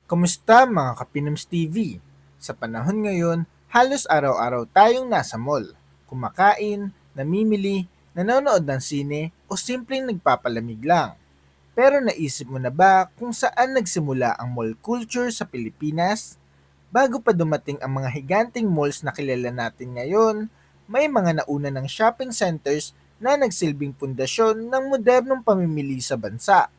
Kumusta mga Kapinoms TV? Sa panahon ngayon, halos araw-araw tayong nasa mall. Kumakain, namimili, nanonood ng sine o simpleng nagpapalamig lang. Pero naisip mo na ba kung saan nagsimula ang mall culture sa Pilipinas? Bago pa dumating ang mga higanting malls na kilala natin ngayon, may mga nauna ng shopping centers na nagsilbing pundasyon ng modernong pamimili sa bansa.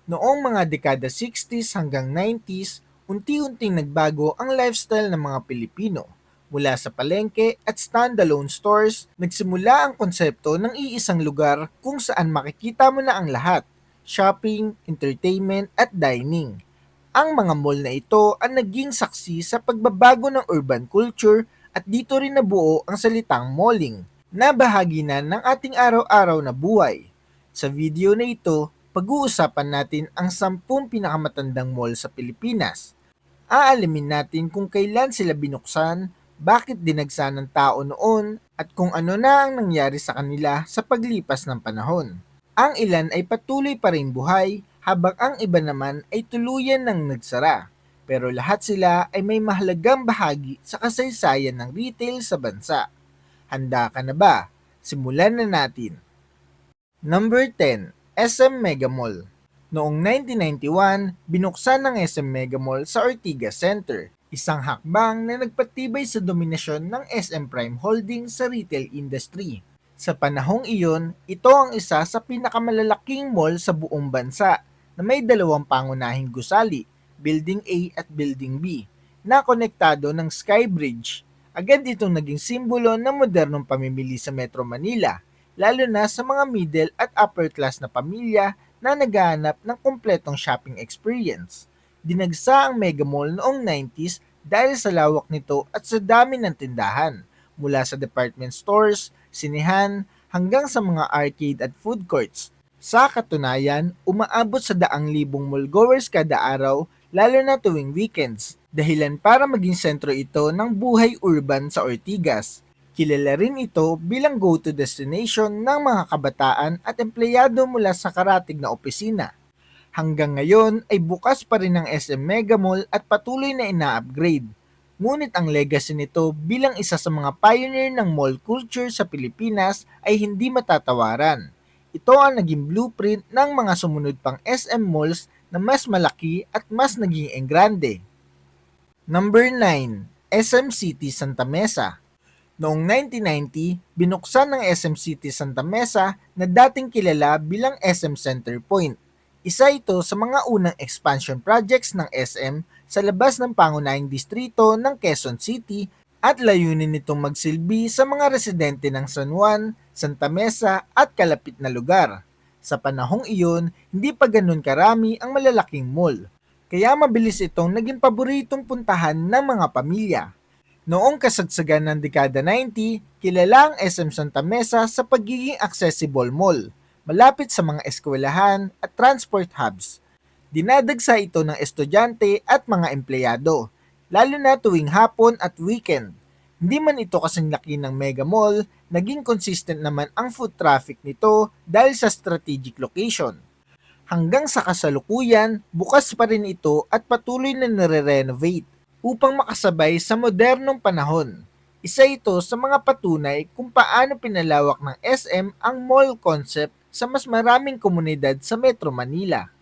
Noong mga dekada 60s hanggang 90s, unti-unting nagbago ang lifestyle ng mga Pilipino. Mula sa palengke at standalone stores, nagsimula ang konsepto ng iisang lugar kung saan makikita mo na ang lahat: shopping, entertainment at dining. Ang mga mall na ito ang naging saksi sa pagbabago ng urban culture at dito rin nabuo ang salitang malling na bahagi na ng ating araw-araw na buhay. Sa video na ito, pag-uusapan natin ang 10 pinakamatandang mall sa Pilipinas. Aalamin natin kung kailan sila binuksan, bakit dinagsa ng tao noon, at kung ano na ang nangyari sa kanila sa paglipas ng panahon. Ang ilan ay patuloy pa rin buhay, habang ang iba naman ay tuluyan ng nagsara. Pero lahat sila ay may mahalagang bahagi sa kasaysayan ng retail sa bansa. Handa ka na ba? Simulan na natin. Number 10, SM Mega Mall. Noong 1991, binuksan ng SM Mega Mall sa Ortigas Center, isang hakbang na nagpatibay sa dominasyon ng SM Prime Holdings sa retail industry. Sa panahong iyon, ito ang isa sa pinakamalalaking mall sa buong bansa na may dalawang pangunahing gusali, Building A at Building B, na konektado ng Sky Bridge. Agad itong naging simbolo ng modernong pamimili sa Metro Manila, lalo na sa mga middle at upper class na pamilya na naghahanap ng kumpletong shopping experience. Dinagsa ang Mega Mall noong 90s dahil sa lawak nito at sa dami ng tindahan, mula sa department stores, sinehan, hanggang sa mga arcade at food courts. Sa katunayan, umaabot sa daang libong mallgoers kada araw, lalo na tuwing weekends, dahilan para maging sentro ito ng buhay urban sa Ortigas. Kilala rin ito bilang go-to destination ng mga kabataan at empleyado mula sa karatig na opisina. Hanggang ngayon ay bukas pa rin ang SM Mega Mall at patuloy na ina-upgrade. Ngunit ang legacy nito bilang isa sa mga pioneer ng mall culture sa Pilipinas ay hindi matatawaran. Ito ang naging blueprint ng mga sumunod pang SM malls na mas malaki at mas naging engrande. Number 9, SM City Santa Mesa. Noong 1990, binuksan ng SM City Santa Mesa na dating kilala bilang SM Center Point. Isa ito sa mga unang expansion projects ng SM sa labas ng pangunahing distrito ng Quezon City at layunin nitong magsilbi sa mga residente ng San Juan, Santa Mesa at kalapit na lugar. Sa panahong iyon, hindi pa ganun karami ang malalaking mall, kaya mabilis itong naging paboritong puntahan ng mga pamilya. Noong kasagsagan ng dekada 90, kilala ang SM Santa Mesa sa pagiging accessible mall, malapit sa mga eskwelahan at transport hubs. Dinadagsa ito ng estudyante at mga empleyado, lalo na tuwing hapon at weekend. Hindi man ito kasing laki ng mega mall, naging consistent naman ang foot traffic nito dahil sa strategic location. Hanggang sa kasalukuyan, bukas pa rin ito at patuloy na nire-renovate upang makasabay sa modernong panahon. Isa ito sa mga patunay kung paano pinalawak ng SM ang mall concept sa mas maraming komunidad sa Metro Manila.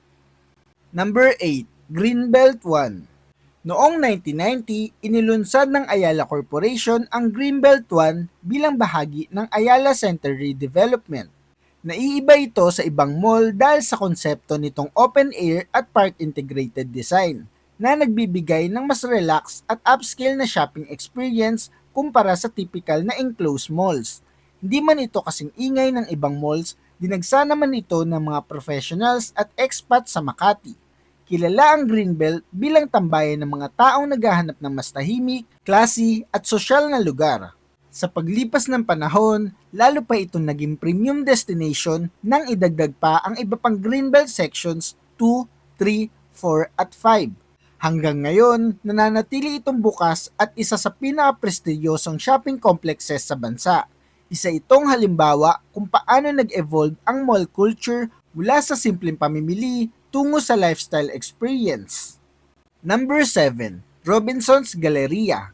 Number 8, Greenbelt 1. Noong 1990, inilunsad ng Ayala Corporation ang Greenbelt 1 bilang bahagi ng Ayala Center Redevelopment. Naiiba ito sa ibang mall dahil sa konsepto nitong open air at park integrated design na nagbibigay ng mas relaxed at upscale na shopping experience kumpara sa typical na enclosed malls. Hindi man ito kasing ingay ng ibang malls, dinagsa naman ito ng mga professionals at expats sa Makati. Kilala ang Greenbelt bilang tambayan ng mga taong naghahanap ng mas tahimik, classy at sosyal na lugar. Sa paglipas ng panahon, lalo pa itong naging premium destination nang idagdag pa ang iba pang Greenbelt sections 2, 3, 4 at 5. Hanggang ngayon, nananatili itong bukas at isa sa pinaka-prestigyosong shopping complexes sa bansa. Isa itong halimbawa kung paano nag-evolve ang mall culture mula sa simpleng pamimili tungo sa lifestyle experience. Number 7, Robinson's Galleria.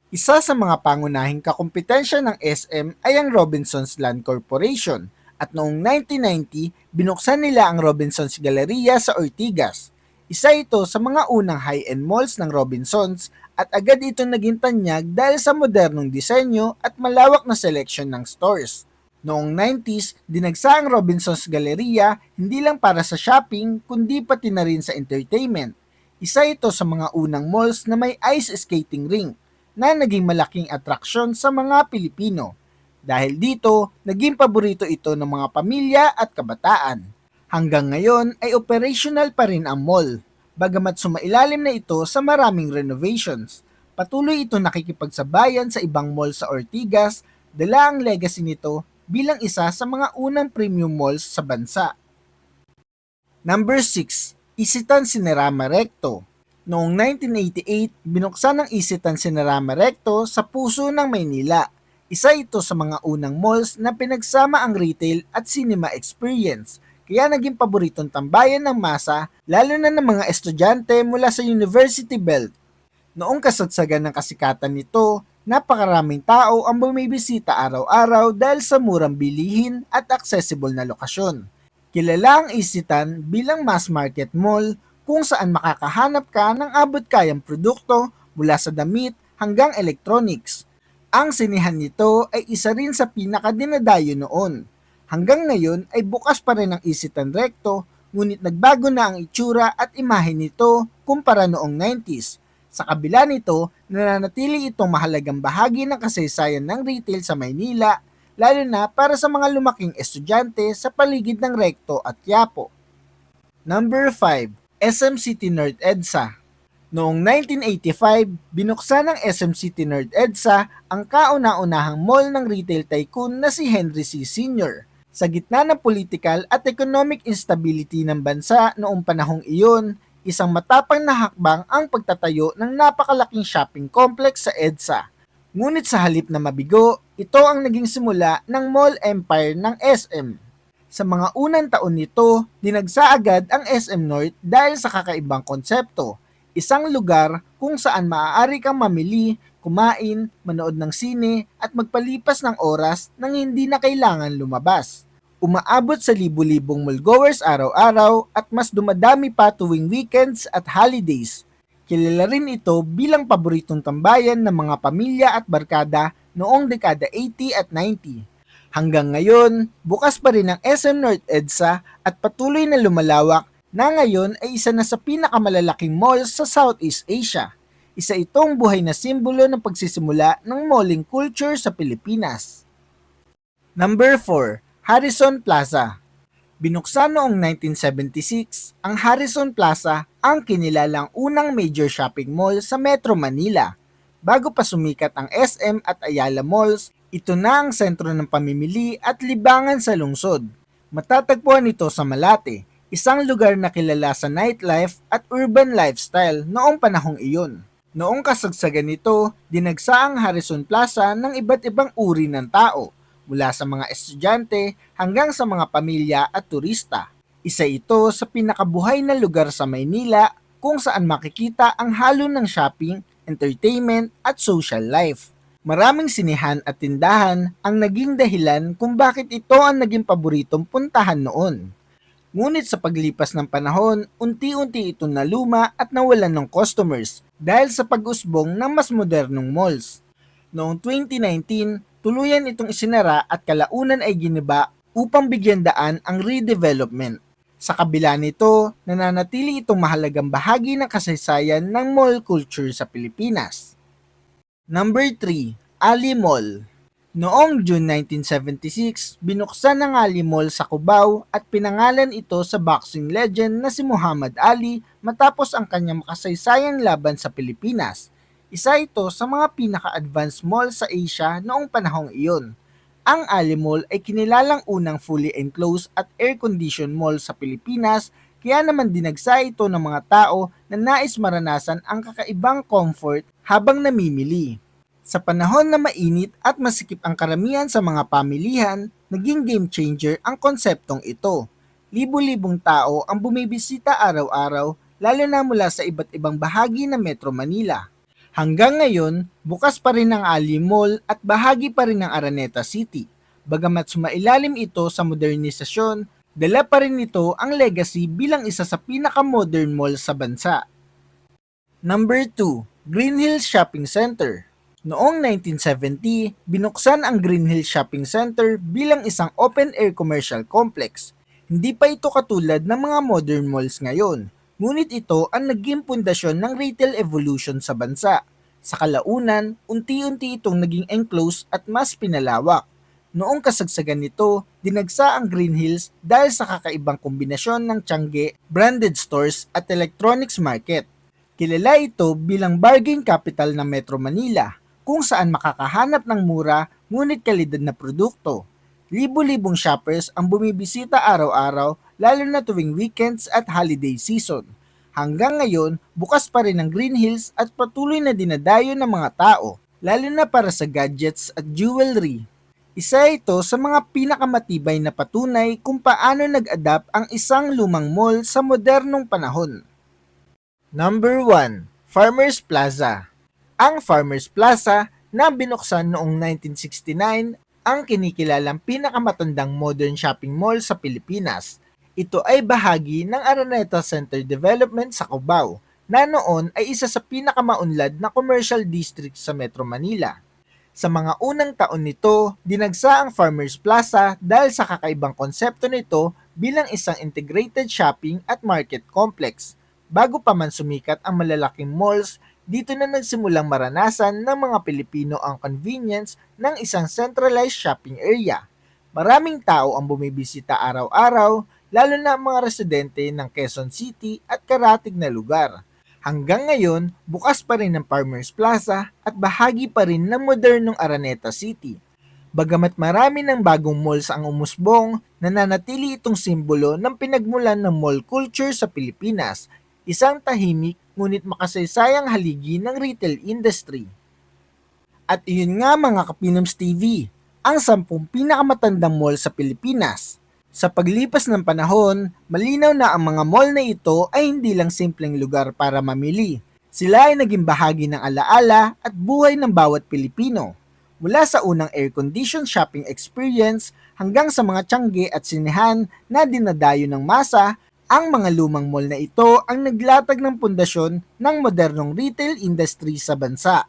Isa sa mga pangunahing kakumpetensya ng SM ay ang Robinsons Land Corporation at noong 1990, binuksan nila ang Robinsons Galleria sa Ortigas. Isa ito sa mga unang high-end malls ng Robinsons at agad itong naging tanyag dahil sa modernong disenyo at malawak na selection ng stores. Noong 90s, dinagsa ang Robinsons Galleria hindi lang para sa shopping kundi pati na rin sa entertainment. Isa ito sa mga unang malls na may ice skating rink na naging malaking atraksyon sa mga Pilipino. Dahil dito, naging paborito ito ng mga pamilya at kabataan. Hanggang ngayon ay operational pa rin ang mall, bagamat sumailalim na ito sa maraming renovations. Patuloy ito nakikipagsabayan sa ibang mall sa Ortigas, dala ang legacy nito bilang isa sa mga unang premium malls sa bansa. Number 6, Isitan Cinerama Recto. Noong 1988, binuksan ng Isitan Cinerama Recto sa puso ng Maynila. Isa ito sa mga unang malls na pinagsama ang retail at cinema experience, kaya naging paboritong tambayan ng masa lalo na ng mga estudyante mula sa University Belt. Noong kasagsagan ng kasikatan nito, napakaraming tao ang bumibisita araw-araw dahil sa murang bilihin at accessible na lokasyon. Kilala ang Isitan bilang mass market mall kung saan makakahanap ka ng abot-kayang produkto mula sa damit hanggang electronics. Ang sinihan nito ay isa rin sa pinakadinadayo noon. Hanggang ngayon ay bukas pa rin ang Isitan Recto, ngunit nagbago na ang itsura at imahe nito kumpara noong 90s. Sa kabila nito, nananatili itong mahalagang bahagi ng kasaysayan ng retail sa Maynila, lalo na para sa mga lumaking estudyante sa paligid ng Recto at Quiapo. Number 5, SM City North EDSA. Noong 1985, binuksan ng SM City North EDSA ang kauna-unahang mall ng retail tycoon na si Henry C. Sr. Sa gitna ng political at economic instability ng bansa noong panahong iyon, isang matapang na hakbang ang pagtatayo ng napakalaking shopping complex sa EDSA. Ngunit sa halip na mabigo, ito ang naging simula ng mall empire ng SM. Sa mga unang taon nito, dinagsa agad ang SM North dahil sa kakaibang konsepto. Isang lugar kung saan maaari kang mamili, kumain, manood ng sine at magpalipas ng oras nang hindi na kailangan lumabas. Umaabot sa libu-libong mallgoers araw-araw at mas dumadami pa tuwing weekends at holidays. Kilala rin ito bilang paboritong tambayan ng mga pamilya at barkada noong dekada 80 at 90. Hanggang ngayon, bukas pa rin ang SM North EDSA at patuloy na lumalawak na ngayon ay isa na sa pinakamalalaking malls sa Southeast Asia. Isa itong buhay na simbolo ng pagsisimula ng malling culture sa Pilipinas. Number 4, Harrison Plaza. Binuksan noong 1976, ang Harrison Plaza ang kinilalang unang major shopping mall sa Metro Manila. Bago pa sumikat ang SM at Ayala Malls, ito na ang sentro ng pamimili at libangan sa lungsod. Matatagpuan ito sa Malate, isang lugar na kilala sa nightlife at urban lifestyle noong panahong iyon. Noong kasagsagan nito, dinagsa ang Harrison Plaza ng iba't ibang uri ng tao, mula sa mga estudyante hanggang sa mga pamilya at turista. Isa ito sa pinakabuhay na lugar sa Maynila kung saan makikita ang halo ng shopping, entertainment at social life. Maraming sinihan at tindahan ang naging dahilan kung bakit ito ang naging paboritong puntahan noon. Ngunit sa paglipas ng panahon, unti-unti itong naluma at nawalan ng customers dahil sa pag-usbong ng mas modernong malls. Noong 2019, tuluyan itong isinara at kalaunan ay giniba upang bigyan daan ang redevelopment. Sa kabila nito, nananatili itong mahalagang bahagi ng kasaysayan ng mall culture sa Pilipinas. Number 3, Ali Mall. Noong June 1976, binuksan ng Ali Mall sa Cubao at pinangalan ito sa boxing legend na si Muhammad Ali matapos ang kanyang makasaysayang laban sa Pilipinas. Isa ito sa mga pinaka-advanced mall sa Asia noong panahong iyon. Ang Ali Mall ay kinilalang unang fully enclosed at air-conditioned mall sa Pilipinas, kaya naman dinagsa ito ng mga tao na nais maranasan ang kakaibang comfort habang namimili. Sa panahon na mainit at masikip ang karamihan sa mga pamilihan, naging game changer ang konseptong ito. Libo-libong tao ang bumibisita araw-araw lalo na mula sa iba't ibang bahagi ng Metro Manila. Hanggang ngayon, bukas pa rin ang Ali Mall at bahagi pa rin ng Araneta City. Bagamat sumailalim ito sa modernisasyon, dala pa rin nito ang legacy bilang isa sa pinaka-modern mall sa bansa. Number 2, Green Hills Shopping Center. Noong 1970, binuksan ang Green Hills Shopping Center bilang isang open-air commercial complex. Hindi pa ito katulad ng mga modern malls ngayon, ngunit ito ang naging pundasyon ng retail evolution sa bansa. Sa kalaunan, unti-unti itong naging enclosed at mas pinalawak. Noong kasagsagan nito, dinagsa ang Green Hills dahil sa kakaibang kombinasyon ng Tiangge, branded stores at electronics market. Kilala ito bilang bargain capital ng Metro Manila, kung saan makakahanap ng mura ngunit kalidad na produkto. Libo-libong shoppers ang bumibisita araw-araw lalo na tuwing weekends at holiday season. Hanggang ngayon, bukas pa rin ang Green Hills at patuloy na dinadayo ng mga tao, lalo na para sa gadgets at jewelry. Isa ito sa mga pinakamatibay na patunay kung paano nag-adapt ang isang lumang mall sa modernong panahon. Number 1, Farmers Plaza. Ang Farmers Plaza na binuksan noong 1969 ang kinikilalang pinakamatandang modern shopping mall sa Pilipinas. Ito ay bahagi ng Araneta Center Development sa Cubao, na noon ay isa sa pinakamaunlad na commercial district sa Metro Manila. Sa mga unang taon nito, dinagsa ang Farmers Plaza dahil sa kakaibang konsepto nito bilang isang integrated shopping at market complex. Bago pa man sumikat ang malalaking malls, dito na nagsimulang maranasan ng mga Pilipino ang convenience ng isang centralized shopping area. Maraming tao ang bumibisita araw-araw, lalo na ang mga residente ng Quezon City at karatig na lugar. Hanggang ngayon, bukas pa rin ang Farmers Plaza at bahagi pa rin ng modernong Araneta City. Bagamat marami ng bagong malls ang umusbong, nananatili itong simbolo ng pinagmulan ng mall culture sa Pilipinas, isang tahimik ngunit makasaysayang haligi ng retail industry. At iyon nga mga Kapinoms TV, ang 10 pinakamatandang mall sa Pilipinas. Sa paglipas ng panahon, malinaw na ang mga mall na ito ay hindi lang simpleng lugar para mamili. Sila ay naging bahagi ng alaala at buhay ng bawat Pilipino. Mula sa unang air-conditioned shopping experience hanggang sa mga tiangge at sinehan na dinadayo ng masa, ang mga lumang mall na ito ang naglatag ng pundasyon ng modernong retail industry sa bansa.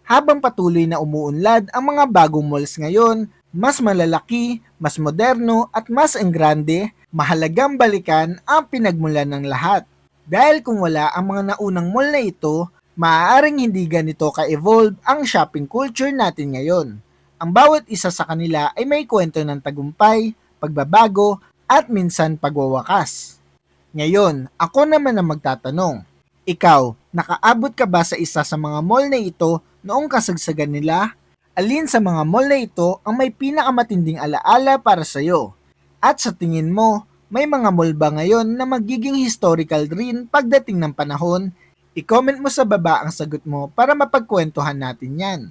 Habang patuloy na umuunlad ang mga bagong malls ngayon, mas malalaki, mas moderno at mas engrande, mahalagang balikan ang pinagmulan ng lahat. Dahil kung wala ang mga naunang mall na ito, maaaring hindi ganito ka-evolve ang shopping culture natin ngayon. Ang bawat isa sa kanila ay may kwento ng tagumpay, pagbabago, at minsan pagwawakas. Ngayon, ako naman ang magtatanong. Ikaw, nakaabot ka ba sa isa sa mga mall na ito noong kasagsagan nila? Alin sa mga mall na ito ang may pinakamatinding alaala para sa iyo? At sa tingin mo, may mga mall ba ngayon na magiging historical rin pagdating ng panahon? I-comment mo sa baba ang sagot mo para mapagkwentuhan natin yan.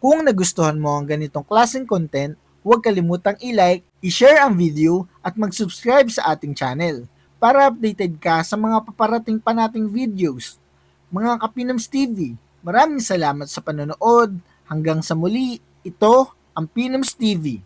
Kung nagustuhan mo ang ganitong klaseng content, huwag kalimutang i-like, i-share ang video at mag-subscribe sa ating channel para updated ka sa mga paparating pa nating videos. Mga Kapinoms TV, maraming salamat sa panonood. Hanggang sa muli, ito ang Pinoms TV.